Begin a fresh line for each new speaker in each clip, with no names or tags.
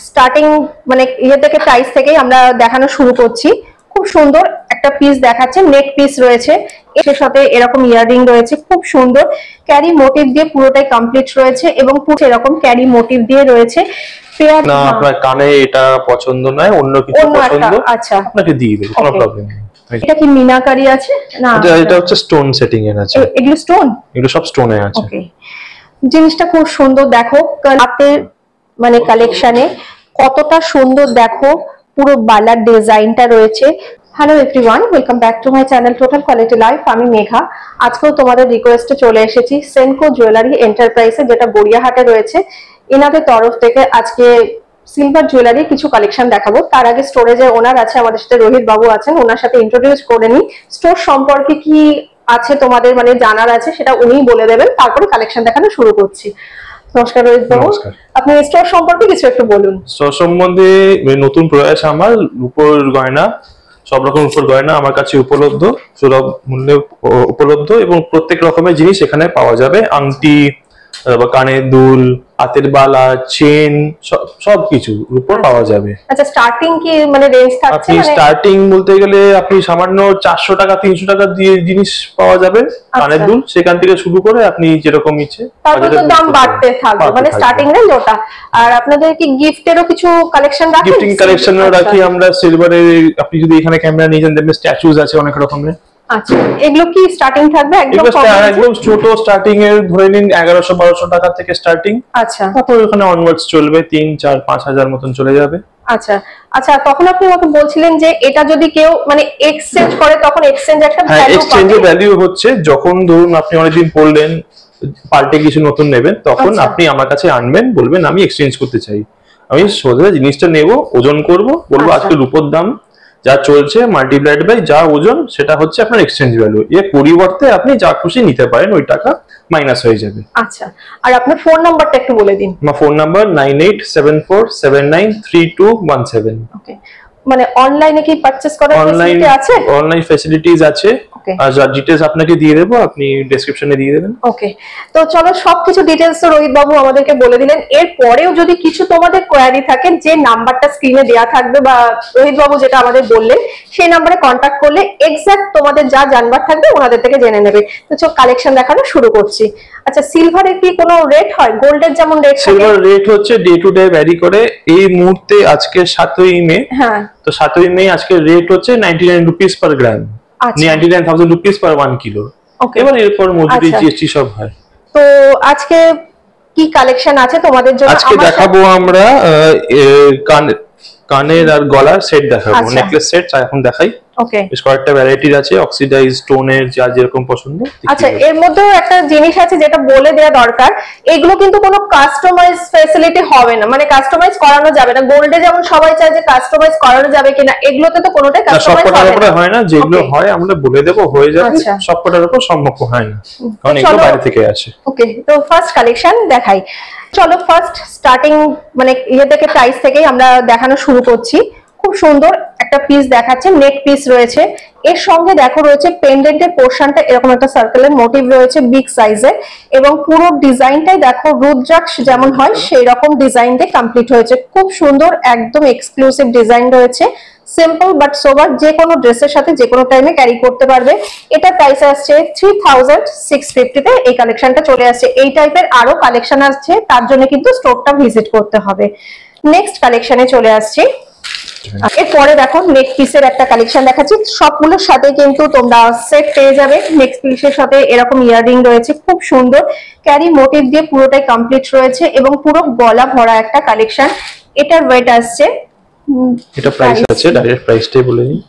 Starting মানে ইয়ে থেকে প্রাইস থেকেই আমরা দেখানো শুরু করছি। খুব সুন্দর একটা পিস দেখাচ্ছে, নেক পিস রয়েছে, এর সাথে এরকম ইয়াররিং রয়েছে, খুব সুন্দর ক্যারি মোটিভ দিয়ে পুরোটাই কমপ্লিট রয়েছে এবং পুরো এরকম ক্যারি মোটিভ দিয়ে রয়েছে।
না আপনার কানে এটা পছন্দ নয়, অন্য কিছু পছন্দ,
আচ্ছা
আপনাকে দিয়ে দেব, কোনো প্রবলেম নেই।
এটা কি মিনাকারি আছে না?
এটা হচ্ছে স্টোন সেটিং এর আছে।
এগুলো স্টোন?
এগুলো সব স্টোনে আছে।
ওকে, জিনিসটা খুব সুন্দর দেখো, হাতের মানে কালেকশনে কতটা সুন্দর দেখো, পুরো বালার ডিজাইনটা রয়েছে। Hello everyone, welcome back to my channel total quality life. আমি মেঘা। আজকেও তোমাদের রিকোয়েস্টে চলে এসেছি সেনকো জুয়েলারি এন্টারপ্রাইজে, যেটা গড়িয়াহাটে রয়েছে। এনাদের তরফ থেকে আজকে সিলভার জুয়েলারি কিছু কালেকশন দেখাবো। তার আগে স্টোরেজের ওনার আছে আমাদের সাথে, রোহিত বাবু আছেন, ওনার সাথে ইন্ট্রোডিউস করে নিই। স্টোর সম্পর্কে কি আছে তোমাদের মানে জানার আছে সেটা উনিই বলে দেবেন, তারপরে কালেকশন দেখানো শুরু করছি। নমস্কার রোহিত বাবু, আপনি স্টোর সম্পর্কে কিছু একটু বলুন।
স্টোর সম্বন্ধে নতুন প্রয়াস আমার, রূপোর গয়না, সব রকম রূপোর গয়না আমার কাছে উপলব্ধ, সুলভ মূল্যে উপলব্ধ, এবং প্রত্যেক রকমের জিনিস এখানে পাওয়া যাবে। আংটি, কানের দুল, হাতের বালা, চেন, সবকিছু রূপোর পাওয়া যাবে।
আচ্ছা, স্টার্টিং কি মানে রেঞ্জ থাকছে?
আপনি স্টার্টিং বলতে গেলে আপনি সামান্য 400 টাকা 300 টাকা দিয়ে জিনিস পাওয়া যাবে, কানের দুল, সেখান থেকে শুরু করে আপনি যেরকম ইচ্ছে
তারপর তো দাম বাড়তে থাকবে, মানে স্টার্টিং রেঞ্জ ওটা। আর আপনাদের কি গিফটেরও কিছু কালেকশন রাখেন?
গিফটিং কালেকশনও রাখি আমরা সিলভারে। আপনি যদি এখানে ক্যামেরা নিয়ে যান দেখবেন স্ট্যাচুজ আছে অনেক রকমের।
আচ্ছা, এগুলো কি স্টার্টিং থাকবে?
একদম ছোট স্টার্টিং এর ধরে নিন 1100-1200 টাকা থেকে স্টার্টিং।
আচ্ছা,
তারপর ওখানে অনওয়ার্ডস চলবে, 3-4-5 হাজার মতন চলে যাবে।
আচ্ছা আচ্ছা, তখন আপনি আমাকে বলছিলেন যে এটা যদি কেউ মানে এক্সচেঞ্জ করে তখন এক্সচেঞ্জ একটা ভ্যালু পাবে।
এক্সচেঞ্জের ভ্যালু হচ্ছে যখন ধরুন আপনি অনেকদিন পড়লেন, পাল্টে কিছু নতুন নেবেন, তখন আপনি আমার কাছে আনবেন, বলবেন আমি এক্সচেঞ্জ করতে চাই। আমি সোজা জিনিসটা নেব, ওজন করব, বলবো আজকে রূপোর দাম যা চলছে মাল্টিপ্লাইড বাই যা ওজন, সেটা হচ্ছে আপনার এক্সচেঞ্জ ভ্যালু। এর পরিবর্তে আপনি যা খুশি নিতে পারেন, ওই টাকা মাইনাস হয়ে যাবে।
আচ্ছা, আর আপনার ফোন নাম্বারটা একটু বলে দিন।
আমার ফোন নাম্বার 9874793217।
ওকে, মানে অনলাইনে কি পারচেজ করার ফ্যাসিলিটি আছে?
অনলাইন ফ্যাসিলিটিজ আছে, আর যা ডিটেইলস আপনাকে দিয়ে দেবো, আপনি ডেসক্রিপশনে দিয়ে দেবেন।
ওকে, তো চলো সবকিছু ডিটেইলস তো রোহিত বাবু আমাদেরকে বলে দিলেন। এরপরেও যদি কিছু তোমাদের কোয়ারি থাকে, যে নাম্বারটা স্ক্রিনে দেওয়া থাকবে বা রোহিত বাবু যেটা আমাদের বললেন সেই নাম্বারে কন্ট্যাক্ট করলে এক্সাক্ট তোমাদের যা জানবার থাকবে ওনাদের থেকে জেনে নেবে। তো চলো কালেকশন দেখানো শুরু করছি। আচ্ছা, সিলভারের কি কোনো রেট হয়? গোল্ডের যেমন রেট?
সিলভার রেট হচ্ছে ডে টু ডে ভ্যারি করে। এই মুহূর্তে আজকে 7ই মে, হ্যাঁ, তো 7ই মে আজকে রেট হচ্ছে 99 রুপিস পার গ্রাম, 99,000 রুপিস পার 1 কিলো। এবার এরপর মজুরি জিএসটি সব হয়।
তো আজকে কি কালেকশন আছে তোমাদের জন্য?
আজকে দেখাবো আমরা কানের আর গলার সেট দেখাবো, নেকলেস সেট এখন দেখাই।
ওকে,
বেশ কয়েকটা ভ্যারাইটির আছে, অক্সিডাইজ স্টোনের, যা যেরকম পছন্দ।
আচ্ছা, এর মধ্যেও একটা জিনিস আছে যেটা বলে দেওয়া দরকার, এগুলো কিন্তু কোনো কাস্টমাইজ ফ্যাসিলিটি হবে না, মানে কাস্টমাইজ করানো যাবে না। গোল্ডে যেমন সবাই চায় যে কাস্টমাইজ করানো যাবে কিনা, এগুলোতে তো কোনোটাই কাস্টমাইজ
হয় না। যেগুলো হয় আমরা বলে দেবো, হয়ে যাবে। সবকটার উপর সম্ভব হয় না, কারণ এগুলো বাইরে থেকে আসে।
ওকে, তো ফার্স্ট কালেকশন দেখাই। চলো ফার্স্ট স্টার্টিং মানে ইয়ে থেকে প্রাইস থেকেই আমরা দেখানো শুরু করছি। খুব সুন্দর একটা পিস দেখাচ্ছে, নেক পিস রয়েছে, এর সঙ্গে দেখো রয়েছে পেন্ডেন্টের পোর্শনটা এরকম একটা সার্কেলের মোটিভ রয়েছে বিগ সাইজে, এবং পুরো ডিজাইনটাই দেখো রুদ্রাক্ষ যেমন হয় সেই রকম ডিজাইন দিয়ে কমপ্লিট হয়েছে। খুব সুন্দর, একদম এক্সক্লুসিভ ডিজাইন রয়েছে। সিম্পল বাট সোবার, যে কোনো ড্রেসের সাথে যে কোনো টাইমে ক্যারি করতে পারবে। এটা প্রাইস আসছে 3650 তে এই কালেকশনটা চলে আসছে। এই টাইপের আরো কালেকশন আসছে, তার জন্য কিন্তু স্টোরটা ভিজিট করতে হবে। নেক্সট কালেকশনে চলে আসছি। এরপরে দেখো নেক পিসের একটা কালেকশন দেখাচ্ছি, সবগুলোর সাথে কিন্তু তোমরা সেট পেয়ে যাবে। নেক পিসের সাথে এরকম ইয়াররিং রয়েছে, খুব সুন্দর ক্যারি মোটিভ দিয়ে পুরোটাই কমপ্লিট রয়েছে এবং পুরো গলা ভরা একটা কালেকশন। এটার ওয়েট আসছে,
এটা প্রাইস আছে, ডাইরেক্ট প্রাইসটাই বলে দিই,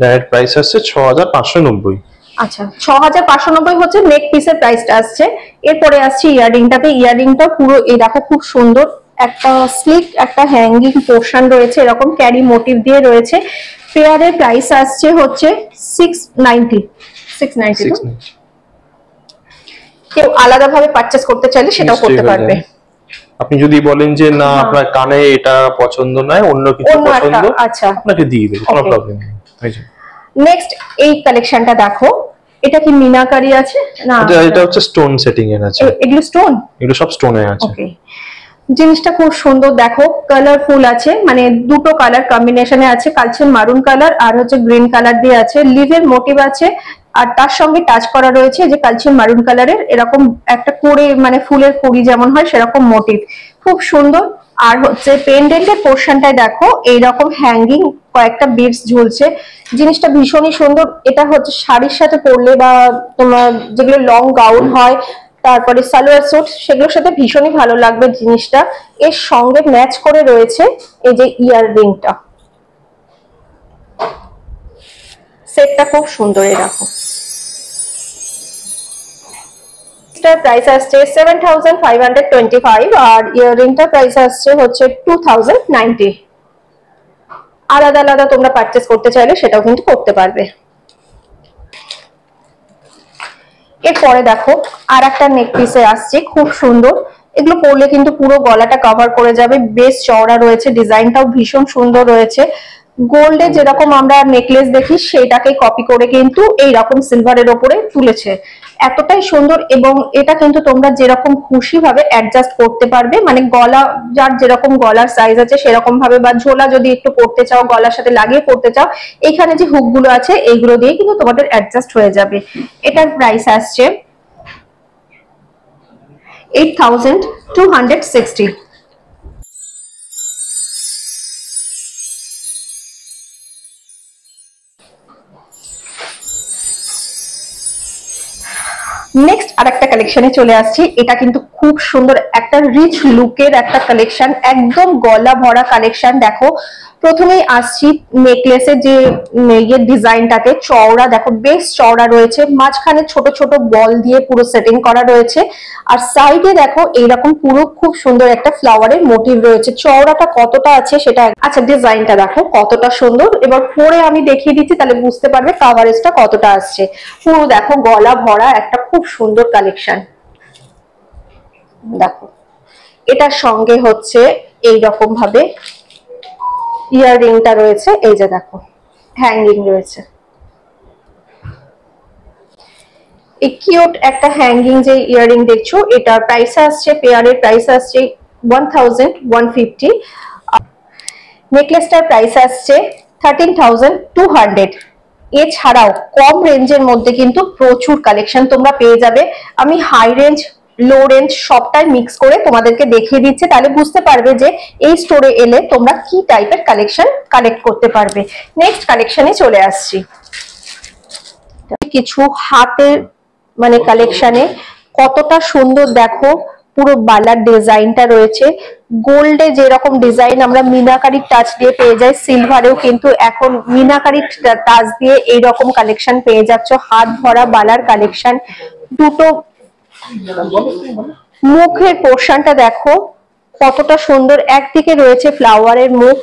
ডাইরেক্ট প্রাইস আসছে 6590।
আচ্ছা, 6590 হচ্ছে নেক পিসের প্রাইসটা আসছে। এরপরে আসছে ইয়াররিংটাতে, ইয়াররিংটা পুরো এই দেখো খুব সুন্দর একটা স্লিক একটা হ্যাঙ্গিং পোর্শন রয়েছে, এরকম ক্যারি মোটিভ দিয়ে রয়েছে। পেয়ারের প্রাইস আসছে হচ্ছে 690। কেউ আলাদাভাবে পারচেজ করতে চাইলে সেটাও করতে পারবে।
আপনি যদি বলেন যে না আপনার কানে এটা পছন্দ নয়, অন্য কিছু পছন্দ,
আচ্ছা,
আপনাকে দিয়ে দেব, কোনো প্রবলেম নেই।
নেক্সট এই কালেকশনটা দেখো, এটা কি মিনাকারি আছে না?
এটা হচ্ছে স্টোন সেটিং এর আছে।
এগুলো স্টোন?
এগুলো সব স্টোনে আছে।
ওকে, জিনিসটা খুব সুন্দর, দেখো কালারফুল আছে, মানে দুটো কালার কম্বিনেশনে আছে, কালচে মারুন কালার আর হচ্ছে গ্রিন কালার দিয়ে আছে, লিভের মোটিভ আছে, আর তার সঙ্গে টাচ করা রয়েছে যে কালচে মারুন কালারের এরকম একটা করে মানে ফুলের কুড়ি যেমন হয় সেরকম মোটিভ, খুব সুন্দর। আর হচ্ছে পেন্ডেন্টের পোর্শনটায় দেখো এইরকম হ্যাঙ্গিং কয়েকটা বিডস ঝুলছে, জিনিসটা ভীষণই সুন্দর। এটা হচ্ছে শাড়ির সাথে পরলে বা তোমার যেগুলো লং গাউন হয় তারপরে সালোয়ার স্যুট সেগুলোর সাথে ভীষণই ভালো লাগবে জিনিসটা। এর সঙ্গে ম্যাচ করে রয়েছে এই যে ইয়াররিংটা, সেটটা খুব সুন্দর। এরকম প্রাইস আসছে 7525 আর ইয়াররিংটা প্রাইস আসছে হচ্ছে 2090। আলাদা আলাদা তোমরা পারচেস করতে চাইলে সেটাও কিন্তু করতে পারবে। এরপরে দেখো আর একটা নেক পিসে আসছে, খুব সুন্দর, এগুলো পরলে কিন্তু পুরো গলাটা কভার করে যাবে, বেশ চওড়া রয়েছে, ডিজাইনটাও ভীষণ সুন্দর রয়েছে। গোল্ডে যেরকম আমরা নেকলেস দেখি সেটাকে কপি করে কিন্তু এইরকম সিলভারের ওপরে তুলেছে, এতটাই সুন্দর। এবং এটা কিন্তু তোমরা যেরকম খুশি ভাবে অ্যাডজাস্ট করতে পারবে, মানে গলা যার যেরকম গলার সাইজ আছে সেরকম ভাবে, বা ঝোলা যদি একটু পরতে চাও গলার সাথে লাগিয়ে পরতে চাও, এখানে যে হুক গুলো আছে এইগুলো দিয়ে কিন্তু তোমাদের অ্যাডজাস্ট হয়ে যাবে। এটার প্রাইস আসছে 8260। নেক্সট আরেকটা কালেকশনে চলে আসছি, এটা কিন্তু খুব সুন্দর একটা রিচ লুকের একটা কালেকশন, একদম গলা ভরা কালেকশন। দেখো প্রথমেই আসছি নেকলেসের যে ইয়ের ডিজাইনটাতে, চওড়া দেখো বেশ চওড়া রয়েছে, মাঝখানে ছোট ছোট বল দিয়ে পুরো সেটিং করা রয়েছে, আর সাইডে দেখো এইরকম পুরো খুব সুন্দর একটা ফ্লাওয়ারের মোটিভ রয়েছে। চওড়াটা কতটা আছে সেটা, আচ্ছা ডিজাইনটা দেখো কতটা সুন্দর। এবার পরে আমি দেখিয়ে দিচ্ছি তাহলে বুঝতে পারবে কাভারেজটা কতটা আসছে। পুরো দেখো গলা ভরা একটা খুব সুন্দর কালেকশন। দেখো এটার সঙ্গে হচ্ছে এইরকম ভাবে ইয়াররিংটা রয়েছে, এই যে দেখো হ্যাঙ্গিং রয়েছে, এই কিউট একটা হ্যাঙ্গিং যে ইয়াররিং দেখছো, এটা প্রাইস আসছে, পেয়ারের প্রাইস আসছে 1150। নেকলেসটার প্রাইস আসছে 13200। এছাড়াও কম রেঞ্জের মধ্যে কিন্তু প্রচুর কালেকশন তোমরা পেয়ে যাবে। আমি হাই রেঞ্জ লো রেঞ্জ সবটাই মিক্স করে তোমাদেরকে দেখিয়ে দিচ্ছি, তাহলে বুঝতে পারবে যে এই স্টোরে এলে তোমরা কি টাইপের কালেকশন কালেক্ট করতে পারবে। নেক্সট কালেকশনে চলে আসছি, কিছু হাতের মানে কালেকশনে কতটা সুন্দর দেখো, পুরো বালার ডিজাইনটা রয়েছে, গোল্ডে যেরকম ডিজাইন আমরা মিনাকারি টাচ দিয়ে পেয়ে যাই, সিলভারেও কিন্তু এখন মিনাকারি টাচ দিয়ে এইরকম কালেকশন পেয়ে যাচ্ছ। হাত ভরা বালার কালেকশন, দুটো মুখের পোর্শনটা দেখো কতটা সুন্দর, একদিকে রয়েছে ফ্লাওয়ারের মুখ,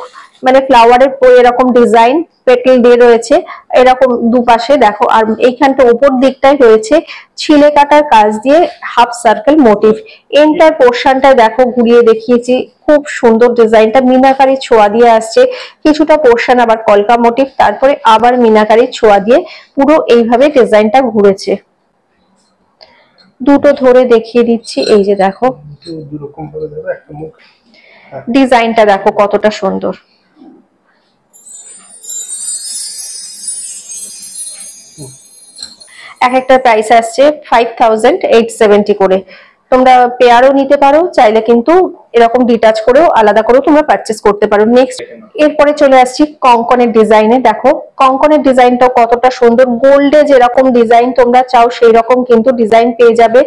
মানে ফ্লাওয়ারের এরকম ডিজাইন পেটেল দিয়ে রয়েছে এরকম দুপাশে দেখো, আর এইখানটা উপর দিকটায় রয়েছে ছিলে কাটার কাজ দিয়ে হাফ সার্কেল মোটিভ। এন্টার পোর্শনটা দেখো ঘুরিয়ে দেখিয়েছি, খুব সুন্দর ডিজাইনটা মিনাকারি ছোঁয়া দিয়ে আসছে, কিছুটা পোর্শন আবার কলকা মোটিভ, তারপরে আবার মিনাকারি ছোঁয়া দিয়ে পুরো এইভাবে ডিজাইনটা ঘুরেছে। দুটো ধরে দেখিয়ে দিচ্ছি, এই যে দেখো ডিজাইনটা দেখো কতটা সুন্দর। এক একটা প্রাইস আসছে 5870 করে। তোমরা পেয়ারও নিতে পারো, চাইলে কিন্তু এরকম ডিটাচ করেও আলাদা করেও তোমরা পারচেস করতে পারো। নেক্সট এরপরে চলে আসছি কঙ্কনের ডিজাইনে। দেখো কঙ্কনের ডিজাইনটা কতটা সুন্দর, গোল্ডে যেরকম ডিজাইন তোমরা চাও সেই রকম কিন্তু ডিজাইন পেয়ে যাবে।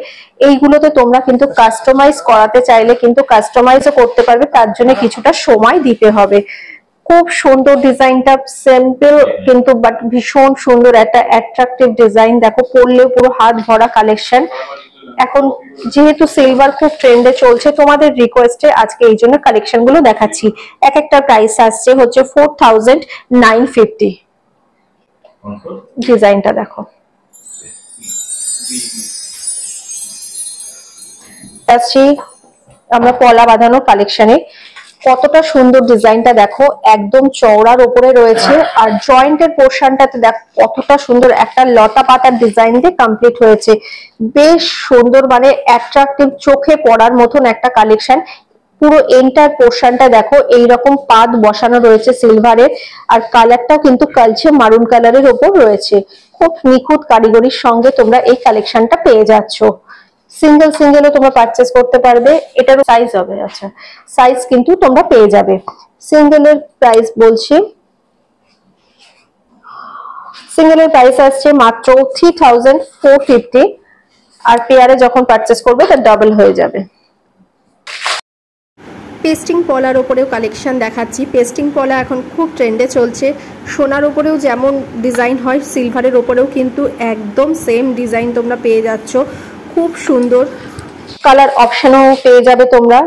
এইগুলোতে তোমরা কিন্তু কাস্টমাইজ করাতে চাইলে কিন্তু কাস্টমাইজও করতে পারবে, তার জন্য কিছুটা সময় দিতে হবে। খুব সুন্দর ডিজাইনটা, সিম্পল কিন্তু বাট ভীষণ সুন্দর একটা অ্যাট্রাকটিভ ডিজাইন। দেখো পরলে পুরো হাত ভরা কালেকশন। এখন যেহেতু সিলভার খুব ট্রেন্ডে চলছে, তোমাদের রিকোয়েস্টে আজকে এই জন্য কালেকশন গুলো দেখাচ্ছি। এক একটা প্রাইস আসছে হচ্ছে 4950। ডিজাইনটা দেখো, আসছি আমরা পলা বাঁধানো কালেকশনে, কতটা সুন্দর ডিজাইনটা দেখো, একদম চওড়ার উপরে রয়েছে, আর জয়েন্টের পোর্শনটাতে দেখো কতটা সুন্দর একটা লতা পাতার ডিজাইন দিয়ে কমপ্লিট হয়েছে, বেশ সুন্দর, মানে অ্যাট্রাকটিভ চোখে পড়ার মতন একটা কালেকশন। পুরো এন্টার পোর্শনটা দেখো এইরকম পাত বসানো রয়েছে সিলভারের, আর কালারটাও কিন্তু কালচে মারুন কালারের ওপর রয়েছে। খুব নিখুঁত কারিগরির সঙ্গে তোমরা এই কালেকশনটা পেয়ে যাচ্ছ। সিঙ্গেল সিঙ্গেলও তোমরা পারচেস করতে পারবে, এটারও সাইজ হবে, আচ্ছা সাইজ কিন্তু তোমরা পেয়ে যাবে। সিঙ্গেলের প্রাইস বলছি, সিঙ্গেলের প্রাইস আসছে মাত্র 3450, আর পেয়ারে যখন পারচেস করবে তার ডাবল হয়ে যাবে। পেস্টিং পলার ওপরেও কালেকশন দেখাচ্ছি। পেস্টিং পলা এখন খুব ট্রেন্ডে চলছে। সোনার ওপরেও যেমন ডিজাইন হয়, সিলভারের ওপরেও কিন্তু একদম সেম ডিজাইন তোমরা পেয়ে যাচ্ছ। খুব সুন্দর কালার অপশনও পেয়ে যাবে তোমরা।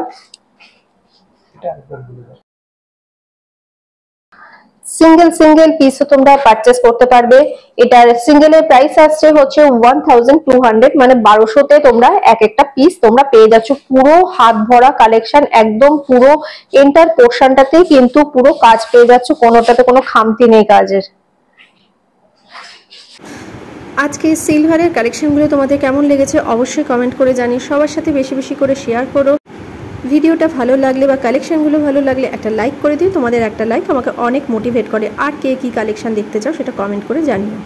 সিঙ্গেল সিঙ্গেল পিসও তোমরা পারচেস করতে পারবে। এটার সিঙ্গেলের প্রাইস আসছে হচ্ছে 1200, মানে 1200-তে তোমরা এক একটা পিস তোমরা পেয়ে যাচ্ছ। পুরো হাত ভরা কালেকশন, একদম পুরো এন্টার পোর্শনটাতেই কিন্তু পুরো কাজ পেয়ে যাচ্ছ, কোনোটাতে কোনো খামতি নেই কাজের। আজকে সিলভারের কালেকশনগুলো তোমাদের কেমন লেগেছে অবশ্যই কমেন্ট করে জানিয়ে সবার সাথে বেশি বেশি করে শেয়ার করো। ভিডিওটা ভালো লাগলে বা কালেকশনগুলো ভালো লাগলে একটা লাইক করে দিও। তোমাদের একটা লাইক আমাকে অনেক মোটিভেট করে। আর কে কি কালেকশন দেখতে চাও সেটা কমেন্ট করে জানিও।